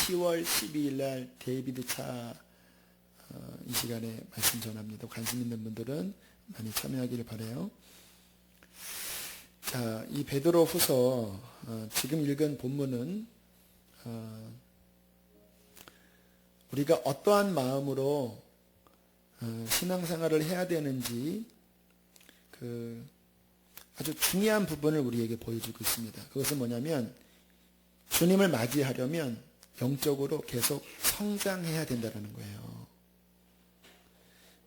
10월 12일 날 데이비드 차 이 시간에 말씀 전합니다. 관심 있는 분들은 많이 참여하기를 바라요. 자, 이 베드로 후서 지금 읽은 본문은 우리가 어떠한 마음으로 신앙생활을 해야 되는지 아주 중요한 부분을 우리에게 보여주고 있습니다. 그것은 뭐냐면 주님을 맞이하려면 영적으로 계속 성장해야 된다는 거예요.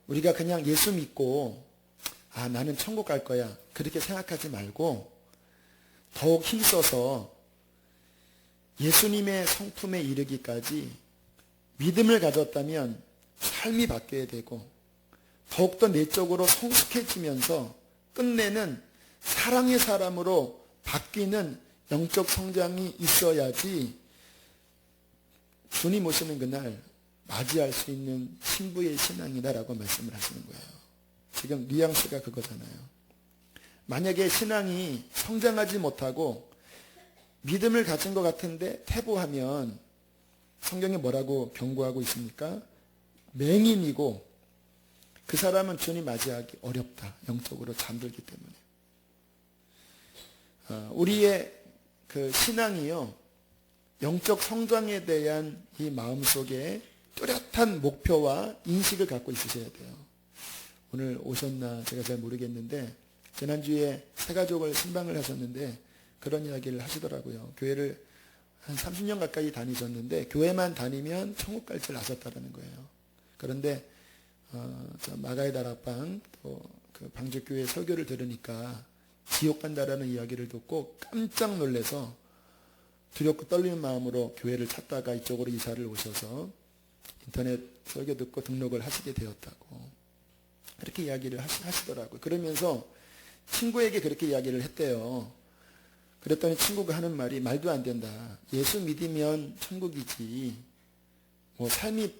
우리가 그냥 예수 믿고 나는 천국 갈 거야 그렇게 생각하지 말고 더욱 힘써서 예수님의 성품에 이르기까지 믿음을 가졌다면 삶이 바뀌어야 되고 더욱더 내적으로 성숙해지면서 끝내는 사랑의 사람으로 바뀌는 영적 성장이 있어야지 주님 오시는 그날 맞이할 수 있는 신부의 신앙이다라고 말씀을 하시는 거예요. 지금 뉘앙스가 그거잖아요. 만약에 신앙이 성장하지 못하고 믿음을 가진 것 같은데 퇴보하면 성경이 뭐라고 경고하고 있습니까? 맹인이고 그 사람은 주님 맞이하기 어렵다. 영적으로 잠들기 때문에. 우리의 그 신앙이요, 영적 성장에 대한 이 마음속에 뚜렷한 목표와 인식을 갖고 있으셔야 돼요. 오늘 오셨나 제가 잘 모르겠는데 지난주에 새 가족을 신방을 하셨는데 그런 이야기를 하시더라고요. 교회를 한 30년 가까이 다니셨는데 교회만 다니면 천국 갈 줄 아셨다는 거예요. 그런데 저 마가의 다락방 또 그 방주교회 설교를 들으니까 지옥 간다라는 이야기를 듣고 깜짝 놀라서 두렵고 떨리는 마음으로 교회를 찾다가 이쪽으로 이사를 오셔서 인터넷 설교 듣고 등록을 하시게 되었다고 그렇게 이야기를 하시더라고요. 그러면서 친구에게 그렇게 이야기를 했대요. 그랬더니 친구가 하는 말이 말도 안 된다. 예수 믿으면 천국이지. 뭐 삶이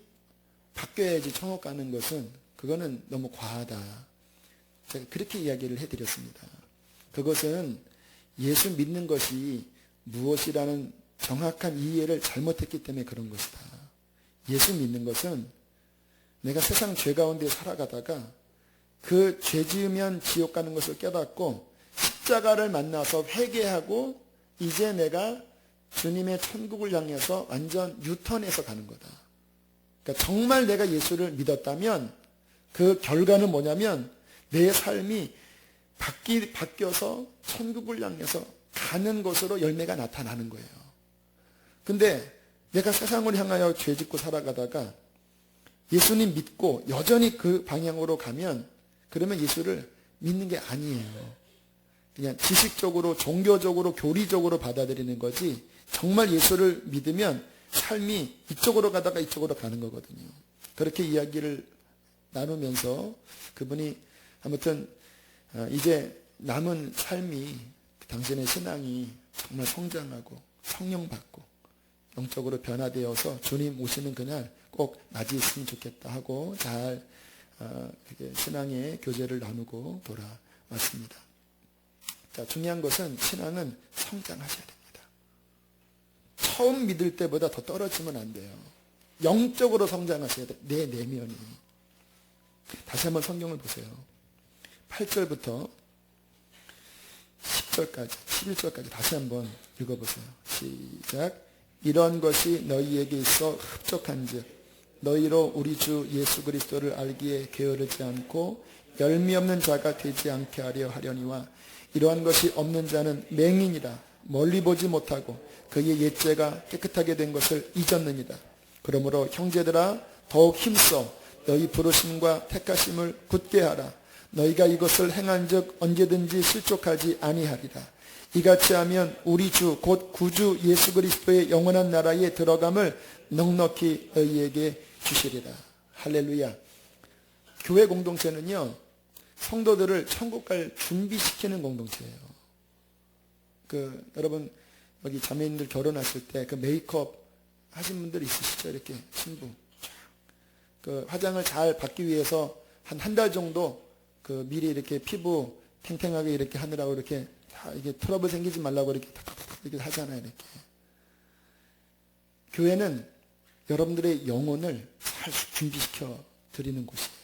바뀌어야지 천국 가는 것은 그거는 너무 과하다. 제가 그렇게 이야기를 해드렸습니다. 그것은 예수 믿는 것이 무엇이라는 정확한 이해를 잘못했기 때문에 그런 것이다. 예수 믿는 것은 내가 세상 죄 가운데 살아가다가 그 죄 지으면 지옥 가는 것을 깨닫고 십자가를 만나서 회개하고 이제 내가 주님의 천국을 향해서 완전 유턴해서 가는 거다. 그러니까 정말 내가 예수를 믿었다면 그 결과는 뭐냐면 내 삶이 바뀌어서 천국을 향해서 가는 것으로 열매가 나타나는 거예요. 근데 내가 세상을 향하여 죄 짓고 살아가다가 예수님 믿고 여전히 그 방향으로 가면 그러면 예수를 믿는 게 아니에요. 그냥 지식적으로 종교적으로 교리적으로 받아들이는 거지 정말 예수를 믿으면 삶이 이쪽으로 가다가 이쪽으로 가는 거거든요. 그렇게 이야기를 나누면서 그분이 아무튼 이제 남은 삶이 당신의 신앙이 정말 성장하고 성령 받고 영적으로 변화되어서 주님 오시는 그날 꼭 맞이했으면 좋겠다 하고 잘 신앙의 교제를 나누고 돌아왔습니다. 자, 중요한 것은 신앙은 성장하셔야 됩니다. 처음 믿을 때보다 더 떨어지면 안 돼요. 영적으로 성장하셔야 돼요. 내 내면이. 다시 한번 성경을 보세요. 8절부터 10절까지 11절까지 다시 한번 읽어보세요. 시작. 이런 것이 너희에게 있어 흡족한즉 너희로 우리 주 예수 그리스도를 알기에 게으르지 않고 열미 없는 자가 되지 않게 하려 하려니와 이러한 것이 없는 자는 맹인이라 멀리 보지 못하고 그의 옛죄가 깨끗하게 된 것을 잊었느니라. 그러므로 형제들아 더욱 힘써 너희 부르심과 택하심을 굳게 하라. 너희가 이것을 행한즉 언제든지 실족하지 아니하리라. 이같이 하면 우리 주 곧 구주 예수 그리스도의 영원한 나라에 들어감을 넉넉히 너희에게 주시리라. 할렐루야. 교회 공동체는요, 성도들을 천국 갈 준비시키는 공동체예요. 여러분 여기 자매님들 결혼하실 때 그 메이크업 하신 분들 있으시죠? 이렇게 신부 화장을 잘 받기 위해서 한 달 정도 미리 이렇게 피부 탱탱하게 이렇게 하느라고 이렇게 이게 트러블 생기지 말라고 이렇게 하잖아요. 이렇게. 교회는 여러분들의 영혼을 잘 준비시켜 드리는 곳이에요.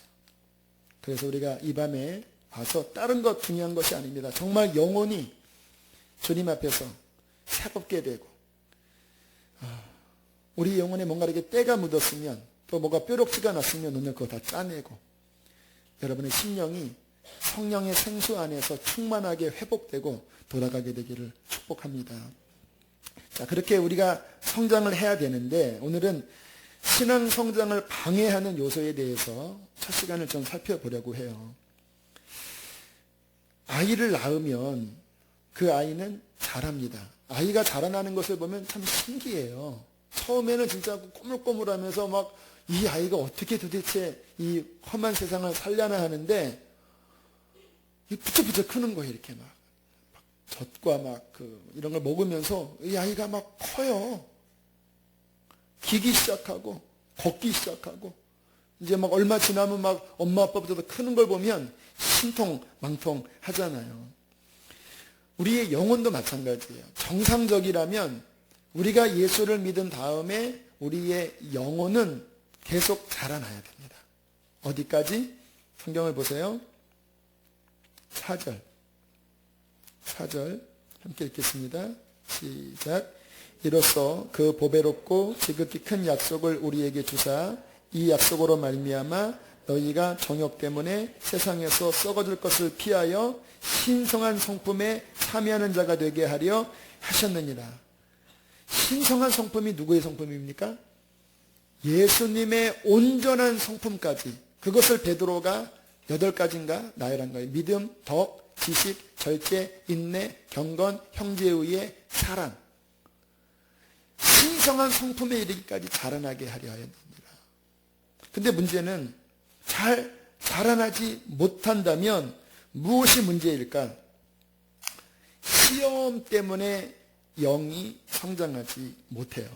그래서 우리가 이 밤에 와서 다른 것 중요한 것이 아닙니다. 정말 영혼이 주님 앞에서 새롭게 되고, 우리 영혼에 뭔가 이렇게 때가 묻었으면, 또 뭐가 뾰족지가 났으면 오늘 그거 다 짜내고, 여러분의 심령이 성령의 생수 안에서 충만하게 회복되고 돌아가게 되기를 축복합니다. 자, 그렇게 우리가 성장을 해야 되는데, 오늘은 신앙 성장을 방해하는 요소에 대해서 첫 시간을 좀 살펴보려고 해요. 아이를 낳으면 그 아이는 자랍니다. 아이가 자라나는 것을 보면 참 신기해요. 처음에는 진짜 꼬물꼬물하면서 막 이 아이가 어떻게 도대체 이 험한 세상을 살려나 하는데, 부쩍부쩍 크는 거예요. 이렇게 막 젖과 막 이런 걸 먹으면서 이 아이가 막 커요. 기기 시작하고 걷기 시작하고, 이제 막 얼마 지나면 막 엄마 아빠보다 더 크는 걸 보면 신통망통 하잖아요. 우리의 영혼도 마찬가지예요. 정상적이라면 우리가 예수를 믿은 다음에 우리의 영혼은 계속 자라나야 됩니다. 어디까지? 성경을 보세요. 4절 함께 읽겠습니다. 시작. 이로써 그 보배롭고 지극히 큰 약속을 우리에게 주사 이 약속으로 말미암아 너희가 정욕 때문에 세상에서 썩어질 것을 피하여 신성한 성품에 참여하는 자가 되게 하려 하셨느니라. 신성한 성품이 누구의 성품입니까? 예수님의 온전한 성품까지. 그것을 베드로가 8가지인가 나열한 거예요. 믿음, 덕, 지식, 절제, 인내, 경건, 형제에 의해 사랑. 신성한 성품에 이르기까지 자라나게 하려 합니다. 근데 문제는 잘 자라나지 못한다면 무엇이 문제일까? 시험 때문에 영이 성장하지 못해요.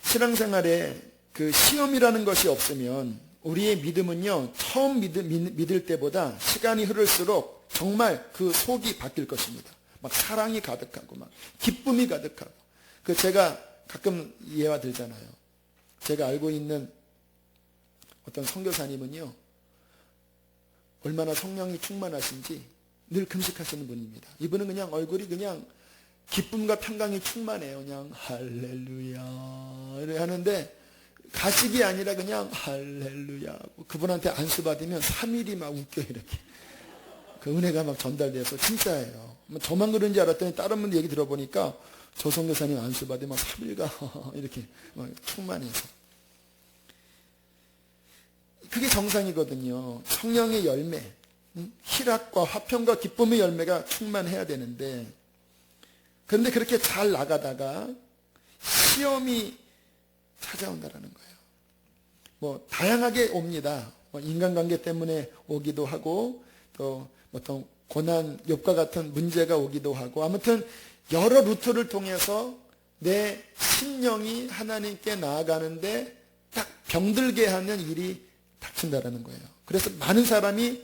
신앙생활에 그 시험이라는 것이 없으면 우리의 믿음은요, 처음 믿을 때보다 시간이 흐를수록 정말 그 속이 바뀔 것입니다. 막 사랑이 가득하고 막 기쁨이 가득하고. 제가 가끔 예화 들잖아요. 제가 알고 있는 어떤 선교사님은요, 얼마나 성령이 충만하신지 늘 금식하시는 분입니다. 이분은 그냥 얼굴이 그냥 기쁨과 평강이 충만해요. 그냥 할렐루야 이렇게 하는데, 가식이 아니라 그냥 할렐루야. 그분한테 안수 받으면 3일이 막 웃겨 이렇게. 그 은혜가 막 전달돼서 진짜예요. 저만 그런 줄 알았더니 다른 분들 얘기 들어보니까 저 선교사님 안수 받으면 3일가 이렇게 막 충만해서. 그게 정상이거든요. 성령의 열매, 희락과 화평과 기쁨의 열매가 충만해야 되는데, 그런데 그렇게 잘 나가다가 시험이 찾아온다라는 거예요. 뭐 다양하게 옵니다. 인간관계 때문에 오기도 하고, 또 어떤 고난, 욥과 같은 문제가 오기도 하고, 아무튼 여러 루트를 통해서 내 심령이 하나님께 나아가는데 딱 병들게 하는 일이 닥친다라는 거예요. 그래서 많은 사람이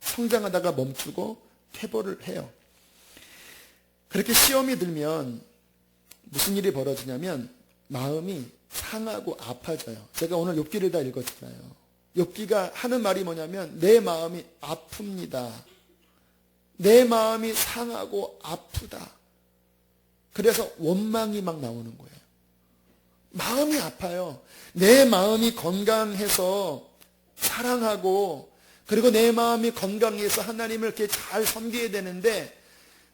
성장하다가 멈추고 퇴보를 해요. 그렇게 시험이 들면 무슨 일이 벌어지냐면 마음이 상하고 아파져요. 제가 오늘 욥기를 다 읽었잖아요. 욥기가 하는 말이 뭐냐면 내 마음이 아픕니다. 내 마음이 상하고 아프다. 그래서 원망이 막 나오는 거예요. 마음이 아파요. 내 마음이 건강해서 사랑하고, 그리고 내 마음이 건강해서 하나님을 이렇게 잘 섬겨야 되는데,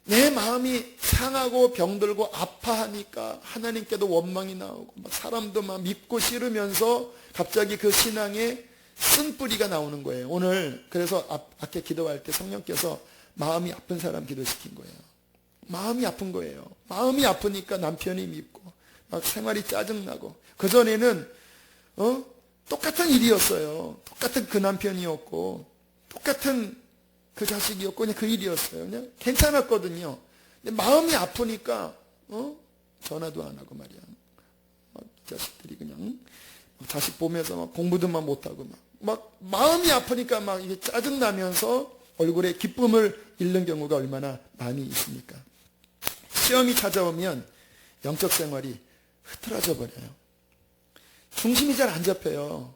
내 마음이 상하고 병들고 아파하니까 하나님께도 원망이 나오고, 막 사람도 막 믿고 싫으면서 갑자기 그 신앙에 쓴뿌리가 나오는 거예요. 오늘 그래서 아까 기도할 때 성령께서 마음이 아픈 사람 기도시킨 거예요. 마음이 아픈 거예요. 마음이 아프니까 남편이 밉고 막 생활이 짜증나고, 그전에는 똑같은 일이었어요. 똑같은 그 남편이었고 똑같은 그 자식이었고 그냥 그 일이었어요. 그냥 괜찮았거든요. 근데 마음이 아프니까 전화도 안 하고 말이야. 막 자식들이 그냥 자식 보면서 막 공부도 막 못하고 막 마음이 아프니까 막 이게 짜증나면서 얼굴에 기쁨을 잃는 경우가 얼마나 많이 있습니까? 시험이 찾아오면 영적 생활이 흐트러져 버려요. 중심이 잘 안 잡혀요.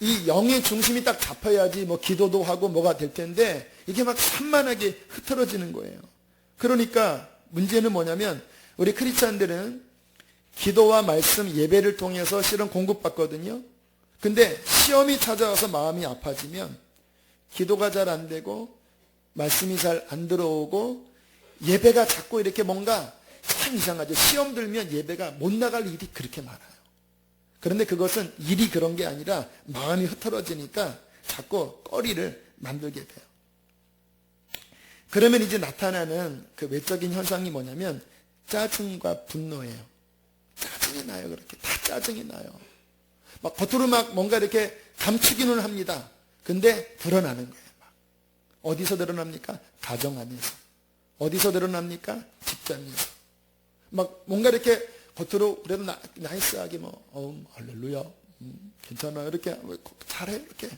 이 영의 중심이 딱 잡혀야지 뭐 기도도 하고 뭐가 될 텐데 이게 막 산만하게 흐트러지는 거예요. 그러니까 문제는 뭐냐면 우리 크리스찬들은 기도와 말씀, 예배를 통해서 실은 공급받거든요. 근데 시험이 찾아와서 마음이 아파지면 기도가 잘 안 되고 말씀이 잘 안 들어오고 예배가 자꾸 이렇게 뭔가 참 이상하죠. 시험 들면 예배가 못 나갈 일이 그렇게 많아요. 그런데 그것은 일이 그런 게 아니라 마음이 흐트러지니까 자꾸 꺼리를 만들게 돼요. 그러면 이제 나타나는 그 외적인 현상이 뭐냐면 짜증과 분노예요. 짜증이 나요. 그렇게 다 짜증이 나요. 막 겉으로 막 뭔가 이렇게 감추기는 합니다. 근데 드러나는 거예요. 막. 어디서 드러납니까? 가정 안에서. 어디서 드러납니까? 직장에서. 막 뭔가 이렇게 겉으로 그래도 나이스하게 할렐루야, 괜찮아, 이렇게 잘해, 이렇게.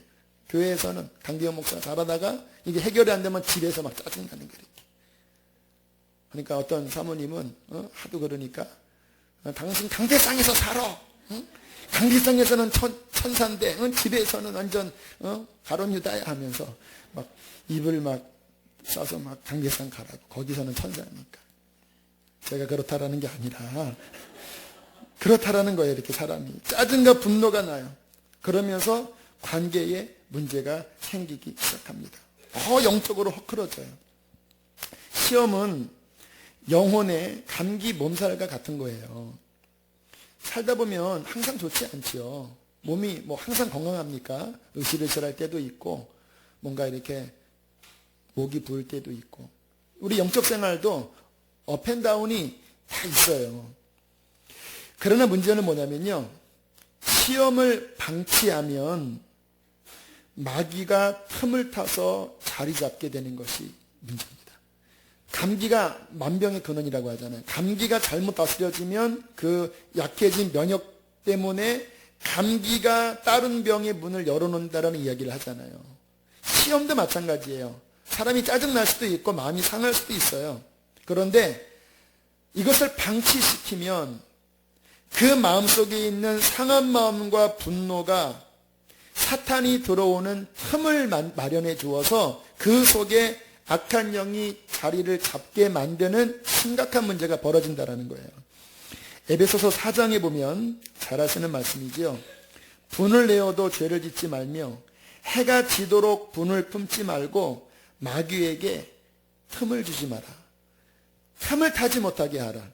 교회에서는 강기영 목사 잘하다가 이게 해결이 안 되면 집에서 막 짜증나는 거예요. 이렇게. 그러니까 어떤 사모님은 하도 그러니까 당신 강대상에서 살아. 강대상에서는 천사인데 집에서는 완전 가론유다야 하면서 막 입을 막 싸서 막 강대상 가라고. 거기서는 천사니까. 제가 그렇다라는 게 아니라 그렇다라는 거예요. 이렇게 사람이 짜증과 분노가 나요. 그러면서 관계에 문제가 생기기 시작합니다. 더 영적으로 허클어져요. 시험은 영혼의 감기 몸살과 같은 거예요. 살다 보면 항상 좋지 않지요. 몸이 뭐 항상 건강합니까? 으실으실할 때도 있고 뭔가 이렇게 목이 부을 때도 있고. 우리 영적 생활도 업앤다운이 다 있어요. 그러나 문제는 뭐냐면요, 시험을 방치하면 마귀가 틈을 타서 자리 잡게 되는 것이 문제입니다. 감기가 만병의 근원이라고 하잖아요. 감기가 잘못 다스려지면 그 약해진 면역 때문에 감기가 다른 병의 문을 열어놓는다는 이야기를 하잖아요. 시험도 마찬가지예요. 사람이 짜증날 수도 있고 마음이 상할 수도 있어요. 그런데 이것을 방치시키면 그 마음속에 있는 상한 마음과 분노가 사탄이 들어오는 틈을 마련해 주어서 그 속에 악한 영이 자리를 잡게 만드는 심각한 문제가 벌어진다는 거예요. 에베소서 4장에 보면 잘 아시는 말씀이지요. 분을 내어도 죄를 짓지 말며 해가 지도록 분을 품지 말고 마귀에게 틈을 주지 마라. 틈을 타지 못하게 하라.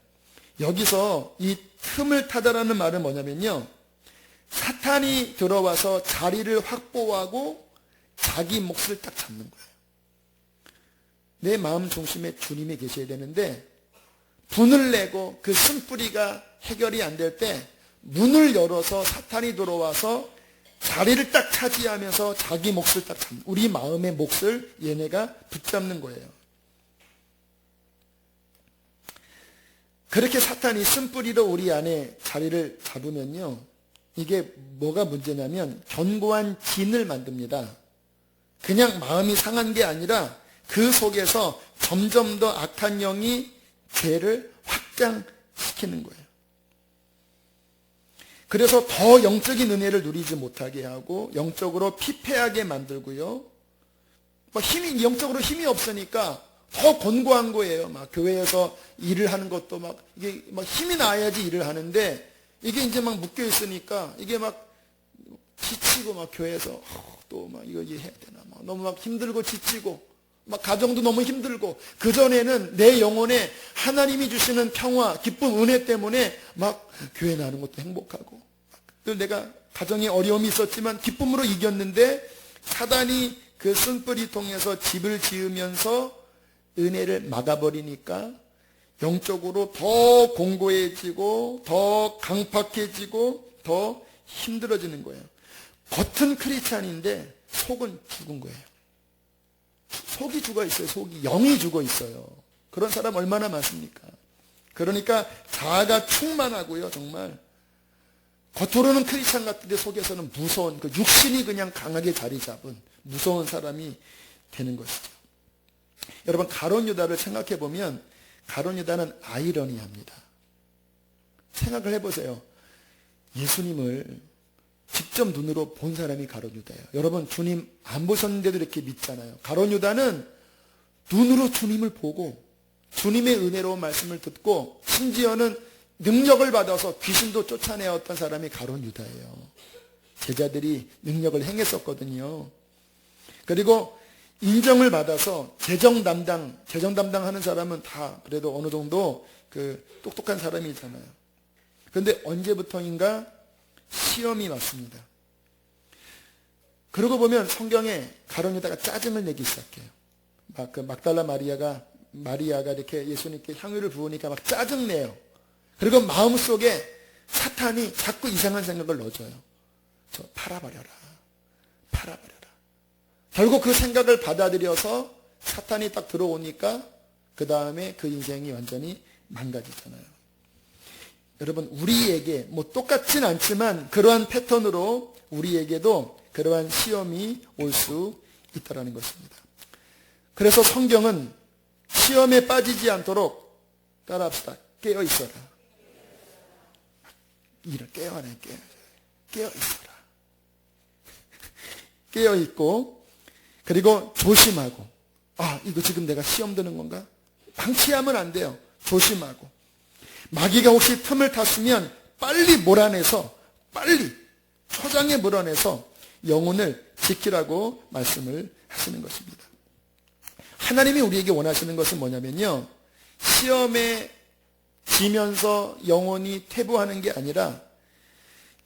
여기서 이 틈을 타다라는 말은 뭐냐면요, 사탄이 들어와서 자리를 확보하고 자기 몫을 딱 잡는 거예요. 내 마음 중심에 주님이 계셔야 되는데 분을 내고 그 쓴뿌리가 해결이 안 될 때 문을 열어서 사탄이 들어와서 자리를 딱 차지하면서 자기 몫을 딱 잡는, 우리 마음의 몫을 얘네가 붙잡는 거예요. 그렇게 사탄이 쓴뿌리로 우리 안에 자리를 잡으면요, 이게 뭐가 문제냐면 견고한 진을 만듭니다. 그냥 마음이 상한 게 아니라 그 속에서 점점 더 악한 영이 죄를 확장시키는 거예요. 그래서 더 영적인 은혜를 누리지 못하게 하고 영적으로 피폐하게 만들고요. 영적으로 힘이 없으니까 더 곤고한 거예요. 막 교회에서 일을 하는 것도 막 이게 막 힘이 나야지 일을 하는데 이게 이제 막 묶여 있으니까 이게 막 지치고 막 교회에서 또 막 이거 해야 되나 막 너무 막 힘들고 지치고 막 가정도 너무 힘들고 그전에는 내 영혼에 하나님이 주시는 평화, 기쁨, 은혜 때문에 막 교회 나는 것도 행복하고 또 내가 가정에 어려움이 있었지만 기쁨으로 이겼는데 사단이 그 쓴뿌리 통해서 집을 지으면서 은혜를 막아버리니까 영적으로 더 공고해지고 더 강팍해지고 더 힘들어지는 거예요. 겉은 크리스찬인데 속은 죽은 거예요. 속이 죽어 있어요. 속이, 영이 죽어 있어요. 그런 사람 얼마나 많습니까? 그러니까 자아가 충만하고요, 정말 겉으로는 크리스찬 같은데 속에서는 무서운, 그 육신이 그냥 강하게 자리 잡은 무서운 사람이 되는 것이죠. 여러분, 가룟 유다를 생각해 보면 가룟 유다는 아이러니합니다. 생각을 해보세요. 예수님을 직접 눈으로 본 사람이 가룟 유다예요. 여러분, 주님 안 보셨는데도 이렇게 믿잖아요. 가룟 유다는 눈으로 주님을 보고 주님의 은혜로운 말씀을 듣고 심지어는 능력을 받아서 귀신도 쫓아내었던 사람이 가룟 유다예요. 제자들이 능력을 행했었거든요. 그리고 인정을 받아서 재정 담당하는 사람은 다 그래도 어느 정도 그 똑똑한 사람이잖아요. 그런데 언제부터인가 시험이 왔습니다. 그러고 보면 성경에 가룟 유다가 짜증을 내기 시작해요. 막 그 막달라 마리아가 이렇게 예수님께 향유를 부으니까 막 짜증내요. 그리고 마음속에 사탄이 자꾸 이상한 생각을 넣어줘요. 저 팔아버려라. 결국 그 생각을 받아들여서 사탄이 딱 들어오니까 그 다음에 그 인생이 완전히 망가지잖아요. 여러분, 우리에게 뭐 똑같진 않지만 그러한 패턴으로 우리에게도 그러한 시험이 올 수 있다는 것입니다. 그래서 성경은 시험에 빠지지 않도록 따라합시다. 깨어 있어라. 깨어 있어라. 깨어 있고, 그리고 조심하고. 이거 지금 내가 시험 드는 건가? 방치하면 안 돼요. 조심하고. 마귀가 혹시 틈을 탔으면 빨리 몰아내서, 초장에 몰아내서 영혼을 지키라고 말씀을 하시는 것입니다. 하나님이 우리에게 원하시는 것은 뭐냐면요, 시험에 지면서 영혼이 퇴보하는 게 아니라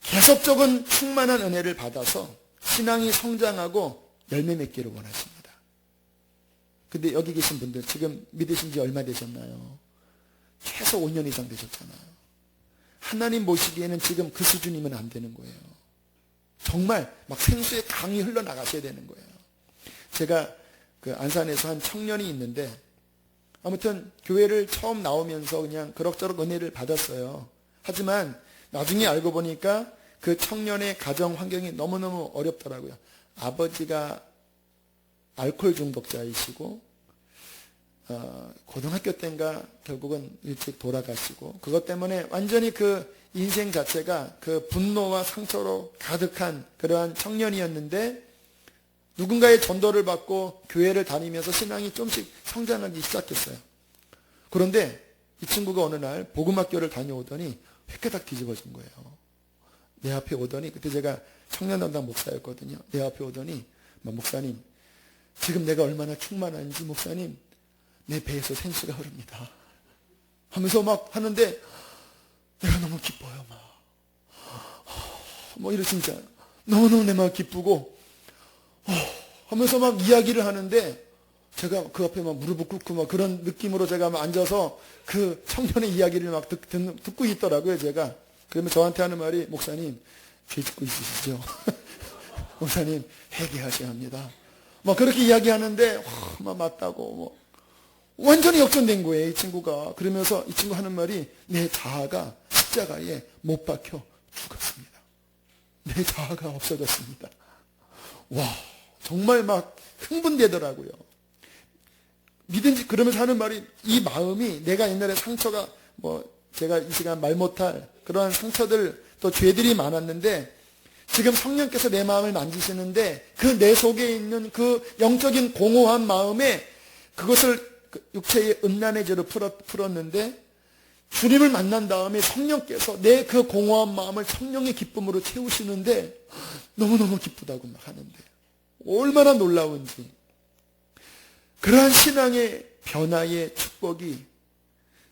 계속적인 충만한 은혜를 받아서 신앙이 성장하고 열매 맺기를 원하십니다. 근데 여기 계신 분들 지금 믿으신 지 얼마 되셨나요? 최소 5년 이상 되셨잖아요. 하나님 보시기에는 지금 그 수준이면 안 되는 거예요. 정말 막 생수의 강이 흘러나가셔야 되는 거예요. 제가 그 안산에서 한 청년이 있는데, 아무튼 교회를 처음 나오면서 그냥 그럭저럭 은혜를 받았어요. 하지만 나중에 알고 보니까 그 청년의 가정 환경이 너무너무 어렵더라고요. 아버지가 알코올 중독자이시고, 고등학교 때인가 결국은 일찍 돌아가시고, 그것 때문에 완전히 그 인생 자체가 그 분노와 상처로 가득한 그러한 청년이었는데, 누군가의 전도를 받고 교회를 다니면서 신앙이 좀씩 성장하기 시작했어요. 그런데 이 친구가 어느 날 복음학교를 다녀오더니 회개딱 뒤집어진 거예요. 내 앞에 오더니, 그때 제가 청년 담당 목사였거든요. 내 앞에 오더니, 목사님, 지금 내가 얼마나 충만한지 목사님, 내 배에서 생수가 흐릅니다. 하면서 막 하는데 내가 너무 기뻐요. 이래 진짜 너무너무 내 마음 기쁘고 하면서 막 이야기를 하는데, 제가 그 앞에 막 무릎을 꿇고 막 그런 느낌으로 제가 막 앉아서 그 청년의 이야기를 막 듣고 있더라고요, 제가. 그러면 저한테 하는 말이, 목사님, 죄 짓고 있으시죠? 목사님, 회개하셔야 합니다. 막 그렇게 이야기하는데, 막 맞다고, 완전히 역전된 거예요, 이 친구가. 그러면서 이 친구 하는 말이, 내 자아가 십자가에 못 박혀 죽었습니다. 내 자아가 없어졌습니다. 와, 정말 막 흥분되더라고요. 믿은지, 그러면서 하는 말이, 이 마음이 내가 옛날에 상처가, 제가 이 시간 말 못할 그러한 상처들, 또 죄들이 많았는데, 지금 성령께서 내 마음을 만지시는데, 그 내 속에 있는 그 영적인 공허한 마음에 그것을 육체의 음란의 죄로 풀었는데, 주님을 만난 다음에 성령께서 내 그 공허한 마음을 성령의 기쁨으로 채우시는데, 너무너무 기쁘다고 막 하는데, 얼마나 놀라운지. 그러한 신앙의 변화의 축복이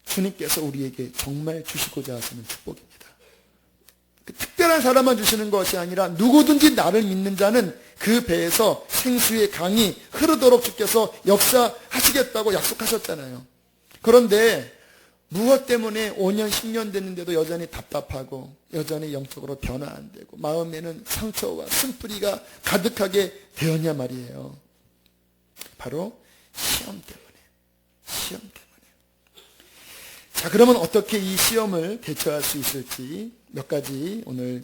주님께서 우리에게 정말 주시고자 하시는 축복입니다. 그 특별한 사람만 주시는 것이 아니라 누구든지 나를 믿는 자는 그 배에서 생수의 강이 흐르도록 주께서 역사하시겠다고 약속하셨잖아요. 그런데 무엇 때문에 5년, 10년 됐는데도 여전히 답답하고 여전히 영적으로 변화 안 되고 마음에는 상처와 쓴뿌리가 가득하게 되었냐 말이에요. 바로 시험 때문에. 자, 그러면 어떻게 이 시험을 대처할 수 있을지 몇 가지 오늘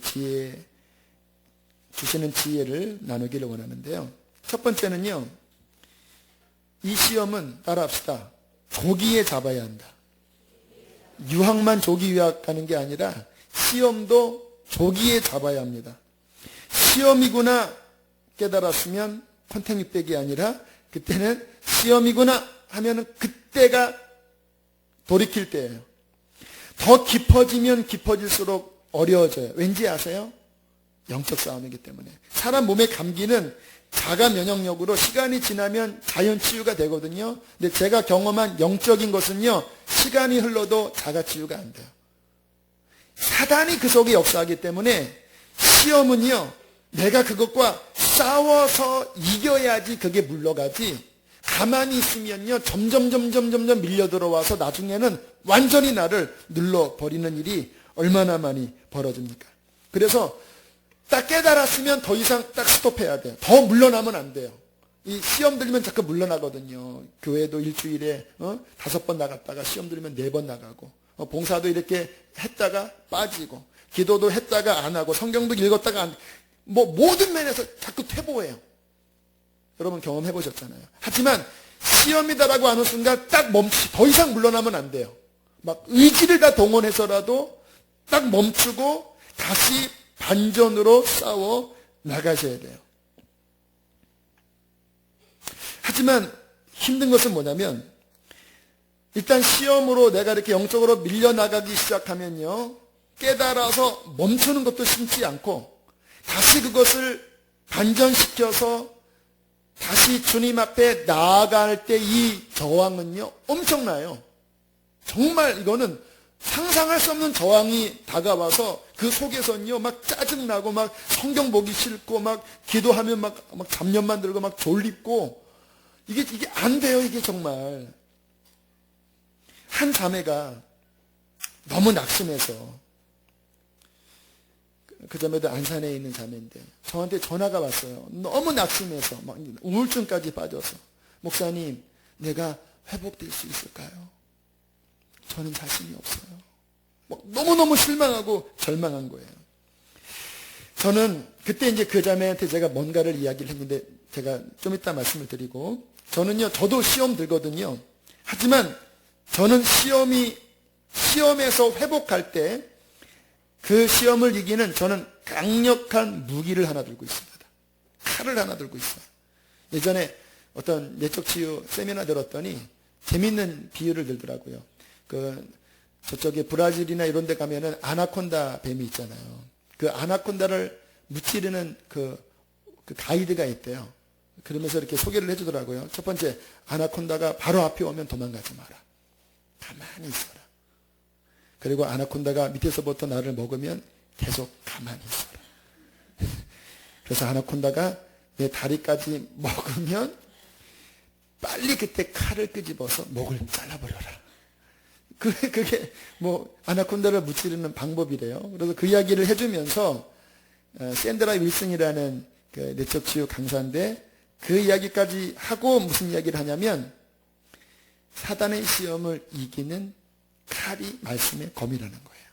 주시는 지혜를 나누기를 원하는데요. 첫 번째는요, 이 시험은 따라합시다. 조기에 잡아야 한다. 유학만 조기 유학 가는 게 아니라 시험도 조기에 잡아야 합니다. 시험이구나 깨달았으면 컨택600이 아니라 그때는 시험이구나 하면은 그때가 돌이킬 때예요. 더 깊어지면 깊어질수록 어려워져요. 왠지 아세요? 영적 싸움이기 때문에. 사람 몸의 감기는 자가 면역력으로 시간이 지나면 자연 치유가 되거든요. 근데 제가 경험한 영적인 것은요, 시간이 흘러도 자가 치유가 안 돼요. 사단이 그 속에 역사하기 때문에 시험은요, 내가 그것과 싸워서 이겨야지 그게 물러가지, 가만히 있으면요 점점 밀려 들어와서 나중에는 완전히 나를 눌러버리는 일이 얼마나 많이 벌어집니까? 그래서 딱 깨달았으면 더 이상 딱 스톱해야 돼요. 더 물러나면 안 돼요. 이 시험 들리면 자꾸 물러나거든요. 교회도 일주일에 5번 나갔다가 시험 들리면 4번 나가고, 봉사도 이렇게 했다가 빠지고, 기도도 했다가 안 하고, 성경도 읽었다가 안, 모든 면에서 자꾸 퇴보해요. 여러분 경험해 보셨잖아요. 하지만 시험이다라고 하는 순간 딱 더 이상 물러나면 안 돼요. 막 의지를 다 동원해서라도 딱 멈추고 다시 반전으로 싸워 나가셔야 돼요. 하지만 힘든 것은 뭐냐면, 일단 시험으로 내가 이렇게 영적으로 밀려나가기 시작하면요, 깨달아서 멈추는 것도 쉽지 않고 다시 그것을 반전시켜서 다시 주님 앞에 나아갈 때 이 저항은요 엄청나요. 정말 이거는 상상할 수 없는 저항이 다가와서 그 속에서는요 막 짜증나고 막 성경 보기 싫고 막 기도하면 막 잡념만 들고 막 졸립고, 이게 안 돼요. 이게 정말. 한 자매가 너무 낙심해서, 그 자매도 안산에 있는 자매인데 저한테 전화가 왔어요. 너무 낙심해서 막 우울증까지 빠져서, 목사님 내가 회복될 수 있을까요? 저는 자신이 없어요. 너무너무 실망하고 절망한 거예요. 저는 그때 이제 그 자매한테 제가 뭔가를 이야기를 했는데, 제가 좀 이따 말씀을 드리고, 저도 시험 들거든요. 하지만 저는 시험에서 회복할 때 그 시험을 이기는 저는 강력한 무기를 하나 들고 있습니다. 칼을 하나 들고 있어요. 예전에 어떤 내적 치유 세미나 들었더니 재밌는 비유를 들더라고요. 저쪽에 브라질이나 이런 데 가면은 아나콘다 뱀이 있잖아요. 그 아나콘다를 무찌르는 그 가이드가 있대요. 그러면서 이렇게 소개를 해주더라고요. 첫 번째, 아나콘다가 바로 앞에 오면 도망가지 마라. 가만히 있어라. 그리고 아나콘다가 밑에서부터 나를 먹으면 계속 가만히 있어라. 그래서 아나콘다가 내 다리까지 먹으면 빨리 그때 칼을 끄집어서 목을 잘라버려라. 그게 아나콘다를 무찌르는 방법이래요. 그래서 그 이야기를 해주면서 샌드라 윌슨이라는 그 내적 치유 강사인데, 그 이야기까지 하고 무슨 이야기를 하냐면, 사단의 시험을 이기는 칼이 말씀의 검이라는 거예요.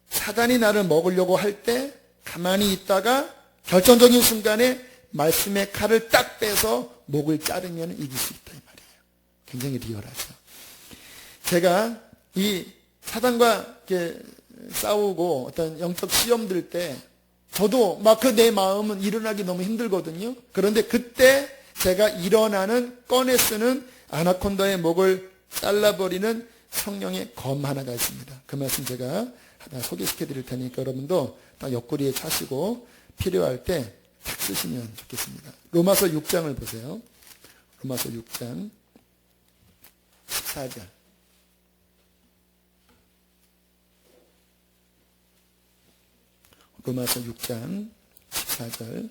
사단이 나를 먹으려고 할 때 가만히 있다가 결정적인 순간에 말씀의 칼을 딱 빼서 목을 자르면 이길 수 있다 이 말이에요. 굉장히 리얼하죠. 제가 이 사단과 이렇게 싸우고 어떤 영적 시험 들 때 저도 막 내 마음은 일어나기 너무 힘들거든요. 그런데 그때 제가 꺼내 쓰는 아나콘다의 목을 잘라버리는 성령의 검 하나가 있습니다. 그 말씀 제가 하나 소개시켜 드릴 테니까 여러분도 딱 옆구리에 차시고 필요할 때 딱 쓰시면 좋겠습니다. 로마서 6장을 보세요. 로마서 6장 14절. 로마서 6장 14절.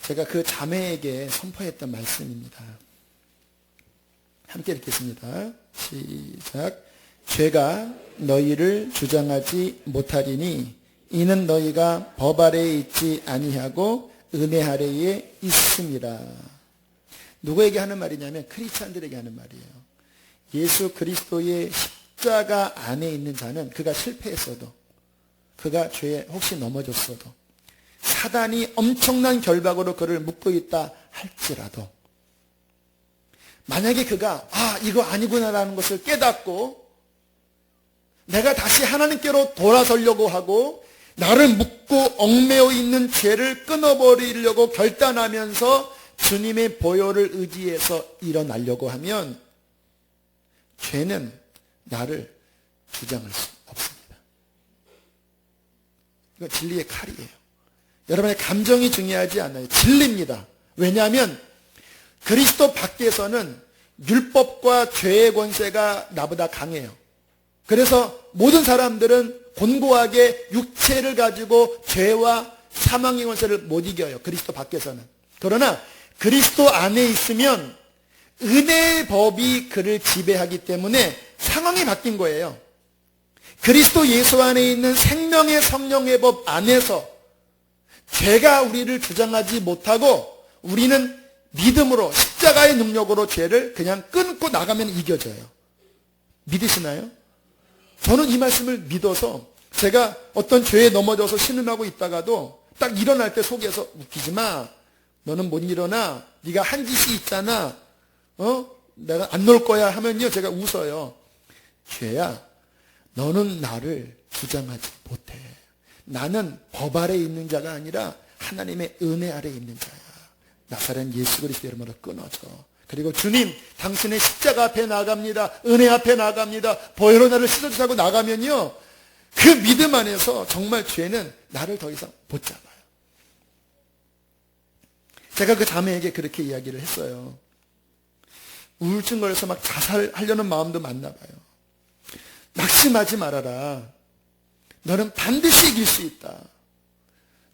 제가 그 자매에게 선포했던 말씀입니다. 함께 읽겠습니다. 시작. 죄가 너희를 주장하지 못하리니 이는 너희가 법 아래에 있지 아니하고 은혜 아래에 있음이라. 누구에게 하는 말이냐면 크리스찬들에게 하는 말이에요. 예수 그리스도의 십자가 안에 있는 자는 그가 실패했어도, 그가 죄에 혹시 넘어졌어도, 사단이 엄청난 결박으로 그를 묶고 있다 할지라도, 만약에 그가 이거 아니구나라는 것을 깨닫고 내가 다시 하나님께로 돌아서려고 하고 나를 묶고 얽매여 있는 죄를 끊어버리려고 결단하면서 주님의 보혈을 의지해서 일어나려고 하면 죄는 나를 주장할 수 없습니다. 이거 진리의 칼이에요. 여러분의 감정이 중요하지 않아요. 진리입니다. 왜냐하면 그리스도 밖에서는 율법과 죄의 권세가 나보다 강해요. 그래서 모든 사람들은 곤고하게 육체를 가지고 죄와 사망의 권세를 못 이겨요. 그리스도 밖에서는. 그러나 그리스도 안에 있으면 은혜의 법이 그를 지배하기 때문에 상황이 바뀐 거예요. 그리스도 예수 안에 있는 생명의 성령의 법 안에서 죄가 우리를 주장하지 못하고 우리는 믿음으로 십자가의 능력으로 죄를 그냥 끊고 나가면 이겨져요. 믿으시나요? 저는 이 말씀을 믿어서 제가 어떤 죄에 넘어져서 신음하고 있다가도 딱 일어날 때 속에서 웃기지 마. 너는 못 일어나. 네가 한 짓이 있잖아. 내가 안 놀 거야 하면요 제가 웃어요. 죄야, 너는 나를 주장하지 못해. 나는 법 아래 있는 자가 아니라 하나님의 은혜 아래 있는 자야. 나사렛 예수 그리스도 이름으로 끊어져. 그리고 주님, 당신의 십자가 앞에 나갑니다. 은혜 앞에 나갑니다. 보혈로 나를 씻어주자고 나가면요, 그 믿음 안에서 정말 죄는 나를 더 이상 못 잡아요. 제가 그 자매에게 그렇게 이야기를 했어요. 우울증 걸려서 막 자살하려는 마음도 많나 봐요. 낙심하지 말아라. 너는 반드시 이길 수 있다.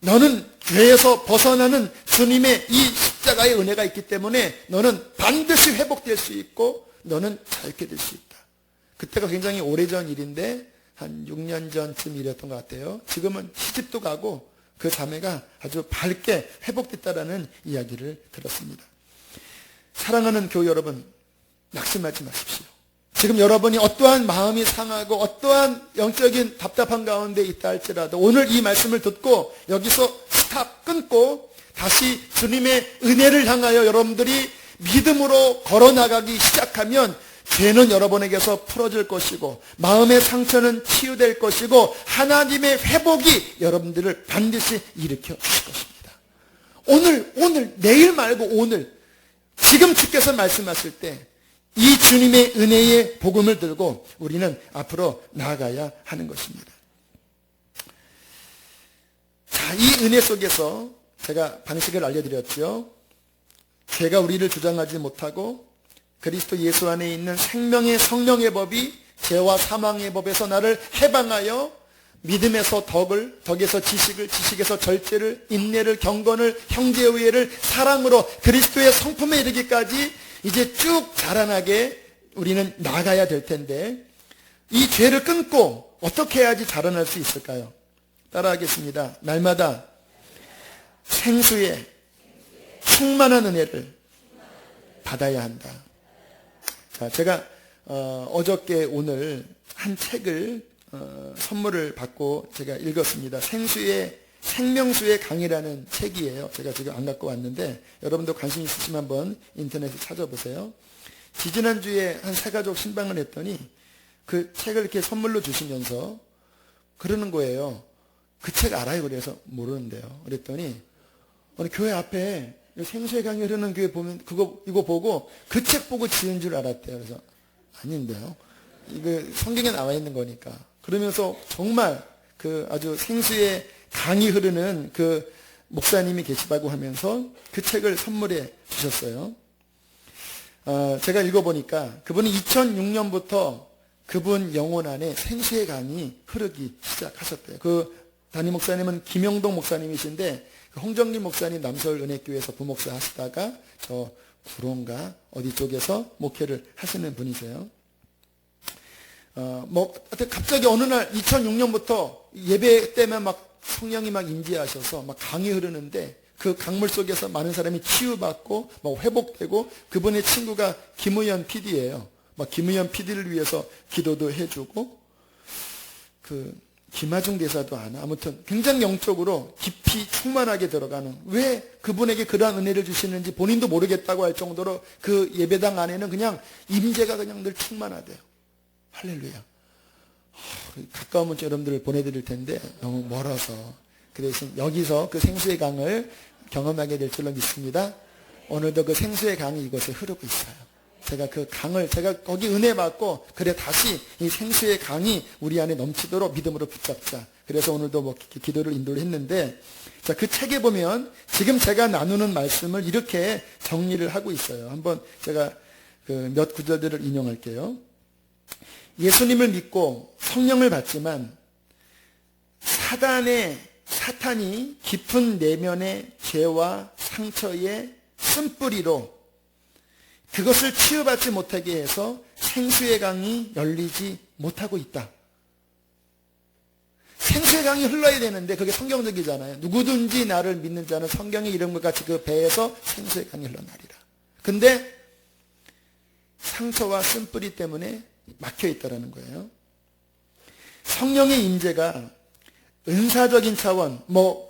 너는 죄에서 벗어나는 주님의 이 십자가의 은혜가 있기 때문에 너는 반드시 회복될 수 있고 너는 자유케 될 수 있다. 그때가 굉장히 오래전 일인데 한 6년 전쯤 일이었던 것 같아요. 지금은 시집도 가고 그 자매가 아주 밝게 회복됐다라는 이야기를 들었습니다. 사랑하는 교우 여러분, 낙심하지 마십시오. 지금 여러분이 어떠한 마음이 상하고 어떠한 영적인 답답한 가운데 있다 할지라도 오늘 이 말씀을 듣고 여기서 스탑 끊고 다시 주님의 은혜를 향하여 여러분들이 믿음으로 걸어나가기 시작하면 죄는 여러분에게서 풀어질 것이고 마음의 상처는 치유될 것이고 하나님의 회복이 여러분들을 반드시 일으켜 주실 것입니다. 오늘 내일 말고 오늘 지금 주께서 말씀하실 때 이 주님의 은혜의 복음을 들고 우리는 앞으로 나아가야 하는 것입니다. 자, 이 은혜 속에서 제가 방식을 알려드렸죠. 죄가 우리를 주장하지 못하고 그리스도 예수 안에 있는 생명의 성령의 법이 죄와 사망의 법에서 나를 해방하여 믿음에서 덕을, 덕에서 지식을, 지식에서 절제를, 인내를, 경건을, 형제의회를 사랑으로 그리스도의 성품에 이르기까지 이제 쭉 자라나게 우리는 나가야 될 텐데 이 죄를 끊고 어떻게 해야지 자라날 수 있을까요? 따라하겠습니다. 날마다 생수의 충만한 은혜를 받아야 한다. 자, 제가 어저께 오늘 한 책을 선물을 받고 제가 읽었습니다. 생명수의 강이라는 책이에요. 제가 지금 안 갖고 왔는데 여러분도 관심 있으시면 한번 인터넷에 찾아보세요. 지지난주에 한 세 가족 신방을 했더니 그 책을 이렇게 선물로 주시면서 그러는 거예요. 그 책 알아요? 그래서 모르는데요. 그랬더니 어느 교회 앞에 생수의 강이 흐르는 교회 보면 이거 보고 그 책 보고 지은 줄 알았대요. 그래서 아닌데요. 이거 성경에 나와 있는 거니까. 그러면서 정말 그 아주 생수의 강이 흐르는 그 목사님이 계시다고 하면서 그 책을 선물해 주셨어요. 제가 읽어보니까 그분은 2006년부터 그분 영혼 안에 생수의 강이 흐르기 시작하셨대요. 그 담임 목사님은 김영동 목사님이신데 홍정림 목사님 남서울은혜교회에서 부목사 하시다가 저 구론가 어디 쪽에서 목회를 하시는 분이세요. 갑자기 어느 날 2006년부터 예배 때면 막 성령이 막 임재하셔서 막 강이 흐르는데 그 강물 속에서 많은 사람이 치유받고 막 회복되고 그분의 친구가 김의연 PD예요. 막 김의연 PD를 위해서 기도도 해주고 그 김하중 대사도 하나 아무튼 굉장히 영적으로 깊이 충만하게 들어가는 왜 그분에게 그러한 은혜를 주시는지 본인도 모르겠다고 할 정도로 그 예배당 안에는 그냥 임재가 그냥 늘 충만하대요. 할렐루야. 가까운 문 여러분들을 보내드릴 텐데 너무 멀어서 그 대신 여기서 그 생수의 강을 경험하게 될 줄로 믿습니다. 오늘도 그 생수의 강이 이곳에 흐르고 있어요. 제가 거기 은혜 받고 그래 다시 이 생수의 강이 우리 안에 넘치도록 믿음으로 붙잡자. 그래서 오늘도 뭐 기도를 인도를 했는데, 자, 그 책에 보면 지금 제가 나누는 말씀을 이렇게 정리를 하고 있어요. 한번 제가 그 몇 구절들을 인용할게요. 예수님을 믿고 성령을 받지만 사탄이 깊은 내면의 죄와 상처의 쓴뿌리로 그것을 치유받지 못하게 해서 생수의 강이 열리지 못하고 있다. 생수의 강이 흘러야 되는데 그게 성경적이잖아요. 누구든지 나를 믿는 자는 성경의 이름과 같이 그 배에서 생수의 강이 흘러나리라. 근데 상처와 쓴뿌리 때문에 막혀 있다라는 거예요. 성령의 임재가 은사적인 차원,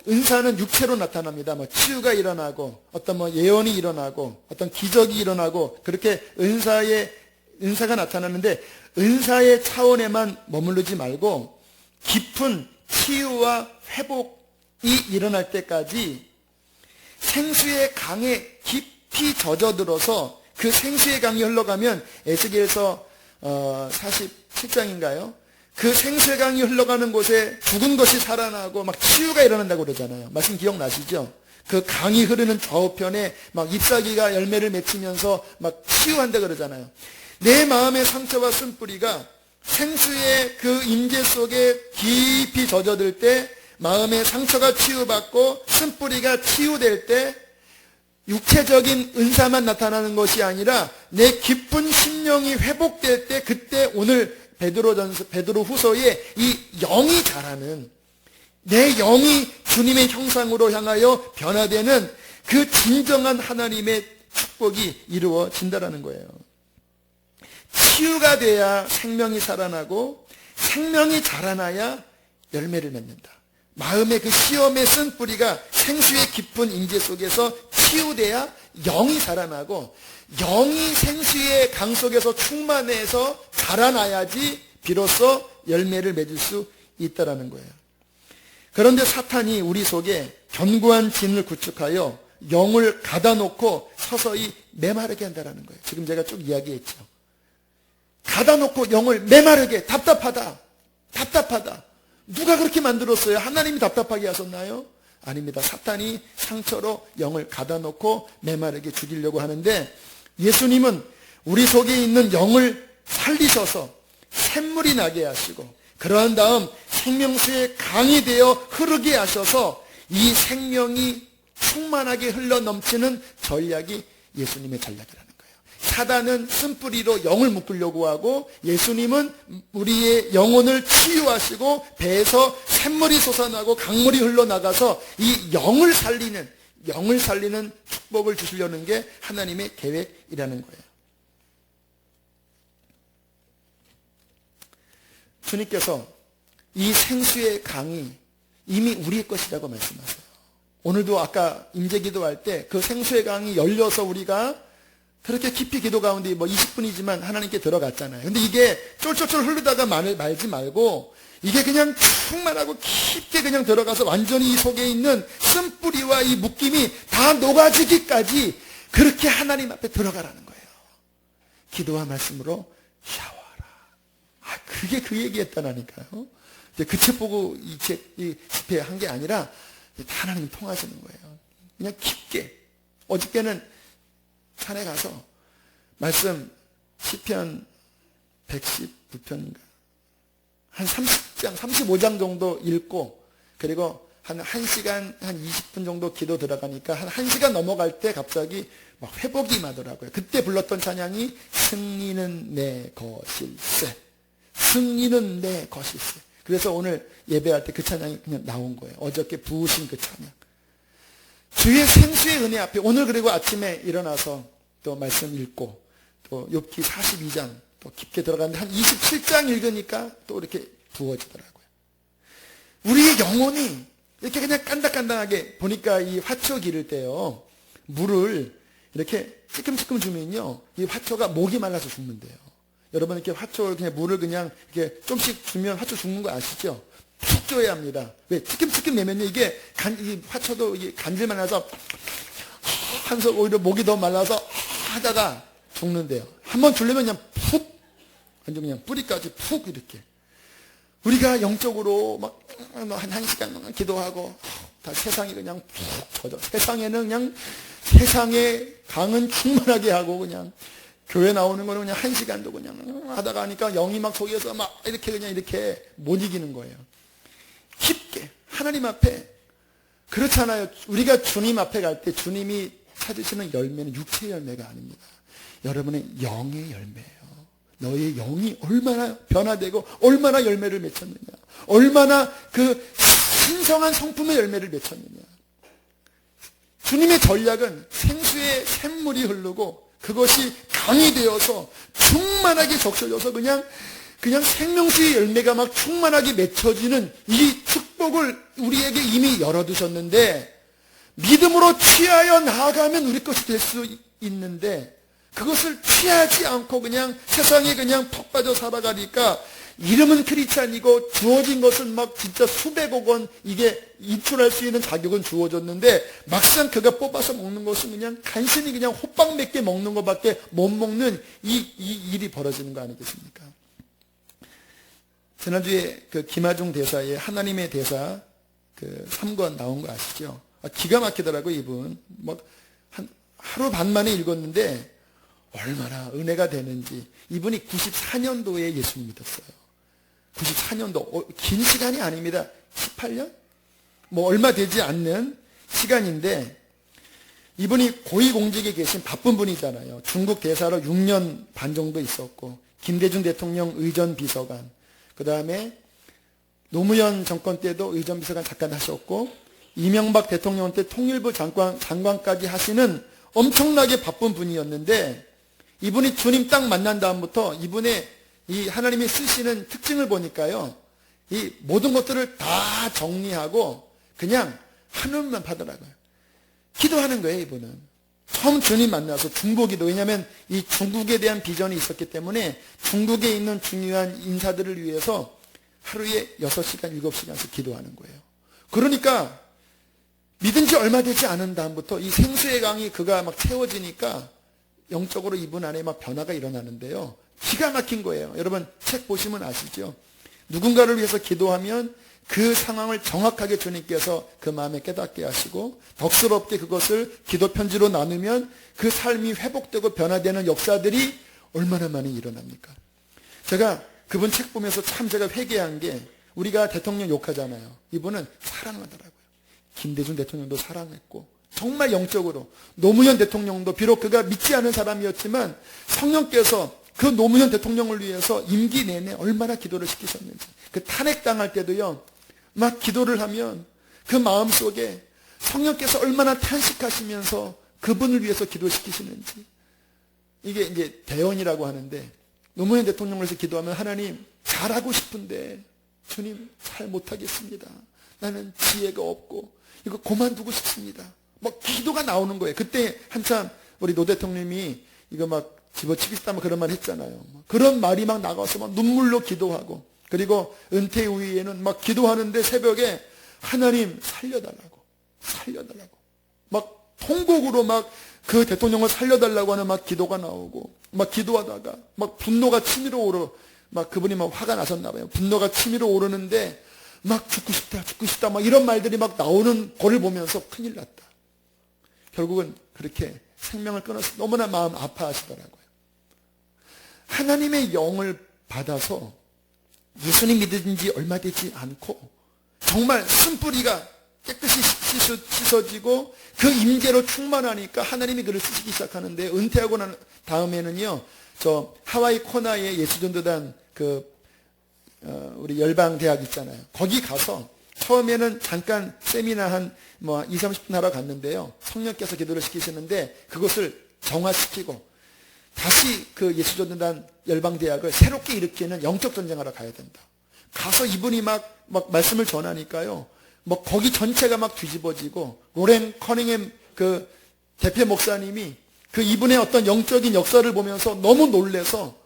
은사는 육체로 나타납니다. 치유가 일어나고, 어떤 예언이 일어나고, 어떤 기적이 일어나고, 그렇게 은사가 나타나는데, 은사의 차원에만 머무르지 말고, 깊은 치유와 회복이 일어날 때까지 생수의 강에 깊이 젖어들어서 그 생수의 강이 흘러가면, 에스겔서 47장인가요? 그 생수의 강이 흘러가는 곳에 죽은 것이 살아나고 막 치유가 일어난다고 그러잖아요. 말씀 기억나시죠? 그 강이 흐르는 좌우편에 막 잎사귀가 열매를 맺히면서 막 치유한다 그러잖아요. 내 마음의 상처와 쓴뿌리가 생수의 그 임재 속에 깊이 젖어들 때 마음의 상처가 치유받고 쓴뿌리가 치유될 때 육체적인 은사만 나타나는 것이 아니라 내 깊은 심령이 회복될 때 그때 오늘 베드로 후서에 이 영이 자라는 내 영이 주님의 형상으로 향하여 변화되는 그 진정한 하나님의 축복이 이루어진다라는 거예요. 치유가 돼야 생명이 살아나고 생명이 자라나야 열매를 맺는다. 마음의 그 시험의 쓴 뿌리가 생수의 깊은 임재 속에서 치유돼야 영이 자라나고 영이 생수의 강 속에서 충만해서 자라나야지 비로소 열매를 맺을 수 있다라는 거예요. 그런데 사탄이 우리 속에 견고한 진을 구축하여 영을 가다놓고 서서히 메마르게 한다라는 거예요. 지금 제가 쭉 이야기했죠. 가다놓고 영을 메마르게, 답답하다. 누가 그렇게 만들었어요? 하나님이 답답하게 하셨나요? 아닙니다. 사탄이 상처로 영을 가다놓고 메마르게 죽이려고 하는데, 예수님은 우리 속에 있는 영을 살리셔서 샘물이 나게 하시고 그러한 다음 생명수의 강이 되어 흐르게 하셔서 이 생명이 충만하게 흘러넘치는 전략이 예수님의 전략이라는 거예요. 사단은 쓴뿌리로 영을 묶으려고 하고 예수님은 우리의 영혼을 치유하시고 배에서 샘물이 솟아나고 강물이 흘러나가서 이 영을 살리는 축복을 주시려는 게 하나님의 계획이라는 거예요. 주님께서 이 생수의 강이 이미 우리의 것이라고 말씀하세요. 오늘도 아까 임재 기도할 때 그 생수의 강이 열려서 우리가 그렇게 깊이 기도 가운데 20분이지만 하나님께 들어갔잖아요. 근데 이게 쫄쫄쫄 흐르다가 말지 말고 이게 그냥 충만하고 깊게 그냥 들어가서 완전히 이 속에 있는 쓴뿌리와 이 묶임이 다 녹아지기까지 그렇게 하나님 앞에 들어가라는 거예요. 기도와 말씀으로 샤워하라. 그게 그 얘기했다니까요. 그 책 보고 이 집회 한 게 아니라 다 하나님 통하시는 거예요. 그냥 깊게. 어저께는 산에 가서 말씀 시편 119편인가 한 30장, 35장 정도 읽고 그리고 한 1시간, 한 20분 정도 기도 들어가니까 한 1시간 넘어갈 때 갑자기 막 회복이 임하더라고요. 그때 불렀던 찬양이 승리는 내 것일세. 승리는 내 것일세. 그래서 오늘 예배할 때 그 찬양이 그냥 나온 거예요. 어저께 부으신 그 찬양. 주의 생수의 은혜 앞에 오늘 그리고 아침에 일어나서 또 말씀 읽고 또 욥기 42장 또 깊게 들어갔는데 한 27장 읽으니까 또 이렇게 부어지더라고요. 우리의 영혼이 이렇게 그냥 깐닥깐닥하게 보니까 이 화초 기를 때요. 물을 이렇게 찔끔찔끔 주면요. 이 화초가 목이 말라서 죽는데요. 여러분 이렇게 화초 그냥 물을 그냥 이렇게 좀씩 주면 화초 죽는 거 아시죠? 푹 줘야 합니다. 왜? 찌끔찌끔 내면요 이게 이 화초도 이게 간질만 나서 하면서 오히려 목이 더 말라서 하다가 죽는데요. 한번 주려면 그냥 푹 완전 그냥 뿌리까지 푹 이렇게. 우리가 영적으로 막 한 시간 기도하고 다 세상이 그냥 푹 젖어. 세상에는 그냥 세상의 강은 충만하게 하고 그냥 교회 나오는 거는 그냥 한 시간도 그냥 하다가 하니까 영이 막 속에서 막 이렇게 그냥 이렇게 못 이기는 거예요. 깊게 하나님 앞에 그렇잖아요. 우리가 주님 앞에 갈 때 주님이 찾으시는 열매는 육체의 열매가 아닙니다. 여러분의 영의 열매예요. 너의 영이 얼마나 변화되고 얼마나 열매를 맺혔느냐, 얼마나 그 신성한 성품의 열매를 맺혔느냐. 주님의 전략은 생수의 샘물이 흐르고 그것이 강이 되어서 충만하게 적셔져서 그냥 생명수의 열매가 막 충만하게 맺혀지는 이 축복을 우리에게 이미 열어두셨는데, 믿음으로 취하여 나아가면 우리 것이 될 수 있는데 그것을 취하지 않고 그냥 세상에 그냥 푹 빠져 살아가니까 이름은 크리스찬이고 주어진 것은 막 진짜 수백억 원 이게 인출할 수 있는 자격은 주어졌는데 막상 그가 뽑아서 먹는 것은 그냥 간신히 그냥 호빵 몇 개 먹는 것밖에 못 먹는 이 일이 벌어지는 거 아니겠습니까? 지난주에 그 김하중 대사의 하나님의 대사 그 3권 나온 거 아시죠? 기가 막히더라고요. 이분 한 하루 반 만에 읽었는데 얼마나 은혜가 되는지. 이분이 94년도에 예수를 믿었어요. 94년도 긴 시간이 아닙니다. 18년? 얼마 되지 않는 시간인데 이분이 고위공직에 계신 바쁜 분이잖아요. 중국 대사로 6년 반 정도 있었고 김대중 대통령 의전비서관, 그 다음에 노무현 정권 때도 의전비서관 잠깐 하셨고 이명박 대통령 때 통일부 장관까지 하시는 엄청나게 바쁜 분이었는데 이분이 주님 딱 만난 다음부터 이분의 이 하나님이 쓰시는 특징을 보니까요, 이 모든 것들을 다 정리하고 그냥 하늘만 하더라고요. 기도하는 거예요. 이분은 처음 주님 만나서 중보기도. 왜냐하면 이 중국에 대한 비전이 있었기 때문에 중국에 있는 중요한 인사들을 위해서 하루에 6시간 7시간씩 기도하는 거예요. 그러니까 믿은 지 얼마 되지 않은 다음부터 이 생수의 강이 그가 막 채워지니까 영적으로 이분 안에 막 변화가 일어나는데요. 기가 막힌 거예요. 여러분 책 보시면 아시죠? 누군가를 위해서 기도하면 그 상황을 정확하게 주님께서 그 마음에 깨닫게 하시고 덕스럽게 그것을 기도 편지로 나누면 그 삶이 회복되고 변화되는 역사들이 얼마나 많이 일어납니까? 제가 그분 책 보면서 참 제가 회개한 게, 우리가 대통령 욕하잖아요. 이분은 사랑하더라고요. 김대중 대통령도 사랑했고 정말 영적으로 노무현 대통령도 비록 그가 믿지 않은 사람이었지만 성령께서 그 노무현 대통령을 위해서 임기 내내 얼마나 기도를 시키셨는지. 그 탄핵당할 때도요, 막 기도를 하면 그 마음속에 성령께서 얼마나 탄식하시면서 그분을 위해서 기도시키시는지. 이게 이제 대언이라고 하는데, 노무현 대통령을 위해서 기도하면 하나님 잘하고 싶은데 주님 잘 못하겠습니다. 나는 지혜가 없고 이거 그만두고 싶습니다. 막 기도가 나오는 거예요. 그때 한참 우리 노 대통령이 이거 막 집어치고 싶다 그런 말 했잖아요. 그런 말이 막 나가서 막 눈물로 기도하고, 그리고 은퇴 후에는 막 기도하는데 새벽에 하나님 살려달라고 막 통곡으로 막 그 대통령을 살려달라고 하는 막 기도가 나오고, 막 기도하다가 막 분노가 치밀어 오르, 막 그분이 막 화가 나셨나 봐요. 분노가 치밀어 오르는데 막 죽고 싶다 막 이런 말들이 막 나오는 거를 보면서 큰일 났다. 결국은 그렇게 생명을 끊어서 너무나 마음 아파하시더라고요. 하나님의 영을 받아서 예수님 믿은 지 얼마 되지 않고 정말 쓴뿌리가 깨끗이 씻어지고 그 임재로 충만하니까 하나님이 그를 쓰시기 시작하는데, 은퇴하고 난 다음에는요, 저 하와이 코나의 예수전도단 우리 열방대학 있잖아요. 거기 가서 처음에는 잠깐 세미나 한 2, 30분 하러 갔는데요. 성령께서 기도를 시키시는데 그것을 정화시키고 다시 그 예수전도단 열방대학을 새롭게 일으키는 영적 전쟁하러 가야 된다. 가서 이분이 막 말씀을 전하니까요, 막 거기 전체가 막 뒤집어지고, 로렌 커닝햄 그 대표 목사님이 그 이분의 어떤 영적인 역사를 보면서 너무 놀래서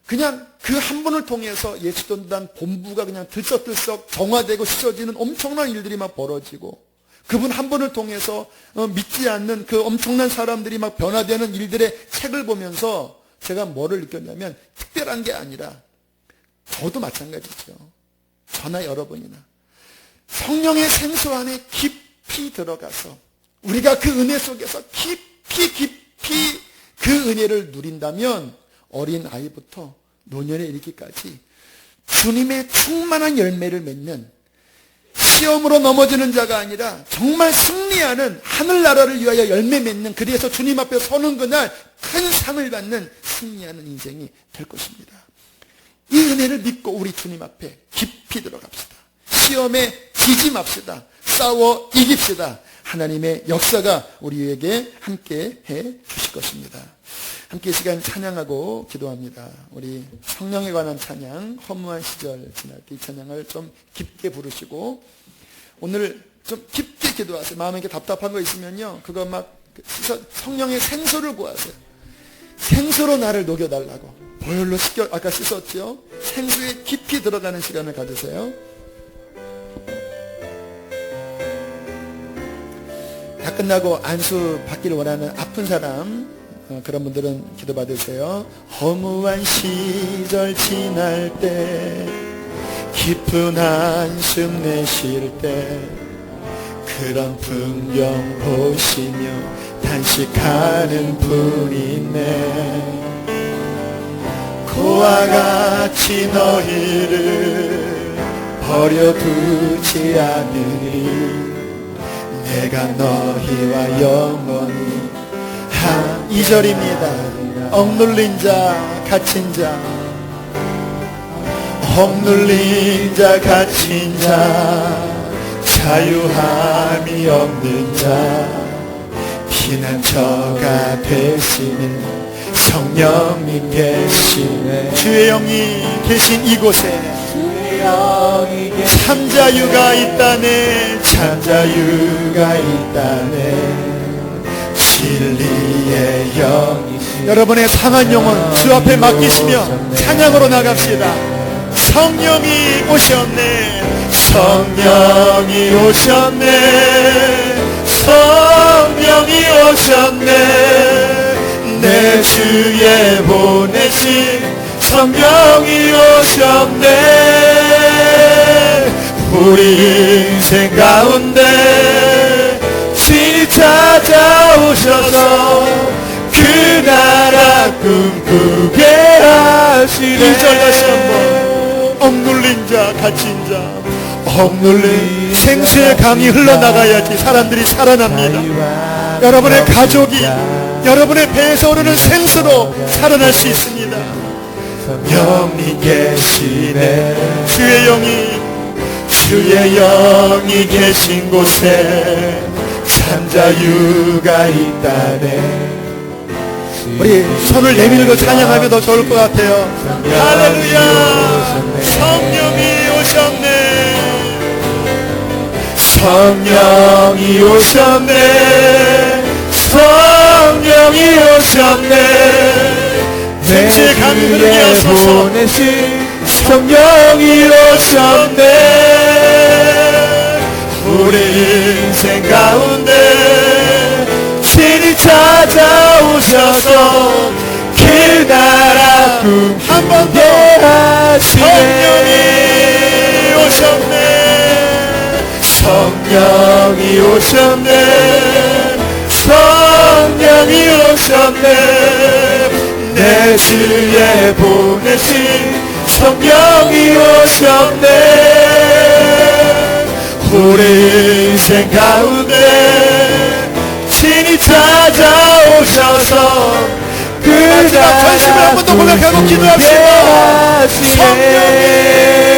그냥 그 한 분을 통해서 예수전단 본부가 그냥 들썩들썩 정화되고 씻어지는 엄청난 일들이 막 벌어지고, 그분 한 분을 통해서 믿지 않는 그 엄청난 사람들이 막 변화되는 일들의 책을 보면서 제가 뭐를 느꼈냐면, 특별한 게 아니라 저도 마찬가지죠. 저나 여러분이나 성령의 생수 안에 깊이 들어가서 우리가 그 은혜 속에서 깊이 그 은혜를 누린다면 어린 아이부터 노년에 이르기까지 주님의 충만한 열매를 맺는, 시험으로 넘어지는 자가 아니라 정말 승리하는, 하늘나라를 위하여 열매 맺는, 그래서 주님 앞에 서는 그날 큰 상을 받는 승리하는 인생이 될 것입니다. 이 은혜를 믿고 우리 주님 앞에 깊이 들어갑시다. 시험에 지지 맙시다. 싸워 이깁시다. 하나님의 역사가 우리에게 함께 해 주실 것입니다. 함께 시간 찬양하고 기도합니다. 우리 성령에 관한 찬양, 허무한 시절 지날 때 이 찬양을 좀 깊게 부르시고, 오늘 좀 깊게 기도하세요. 마음에 이렇게 답답한 거 있으면요, 그거 막 성령의 생수를 구하세요. 생수로 나를 녹여달라고. 보혈로 아까 씻었죠? 생수에 깊이 들어가는 시간을 가지세요. 다 끝나고 안수 받기를 원하는 아픈 사람, 그런 분들은 기도 받으세요. 허무한 시절 지날 때, 깊은 한숨 내쉴 때, 그런 풍경 보시며 단식하는 분이 있네. 고와 같이 너희를 버려두지 않으리. 내가 너희와 영원히 2절입니다. 억눌린 자, 갇힌 자, 억눌린 자, 갇힌 자, 자유함이 없는 자, 피난처가 되시는 성령님 계시네. 주의 영이 계신 이곳에 참자유가 있다네. 참자유가 있다네. 진리의 영이, 여러분의 상한 영혼 주 앞에 맡기시며 찬양으로 나갑시다. 성령이 오셨네. 성령이 오셨네. 성령이 오셨네. 내 주에 보내신 성령이 오셨네. 우리 인생 가운데 친히 찾아오셔서 그 나라 꿈꾸게 하시네. 2절 다시 한번. 억눌린 자, 갇힌 자, 억눌린 생수의 강이 흘러나가야지 사람들이 살아납니다. 여러분의 가족이 여러분의 배에서 오르는 생수로 살아날 수 있습니다. 영이 계시네. 주의 영이 계신 곳에 참자유가 있다네. 우리 손을 내밀고 찬양하면 더 좋을 것 같아요. 할렐루야. 성령이 오셨네. 성령이 오셨네. 성령이 오셨네. 생수의 강이 흘러서 보내신 성령이 오셨네. 우리 인생 가운데 친히 찾아오셔서 그 나라 꿈꾸게 하시네. 성령이 오셨네. 성령이 오셨네. 성령이 오셨네. 내 주에 보내신 성령이 오셨네. 우리 인생 가운데 친히 찾아오셔서 그 나라 꿈꾸게 하시네. 성령이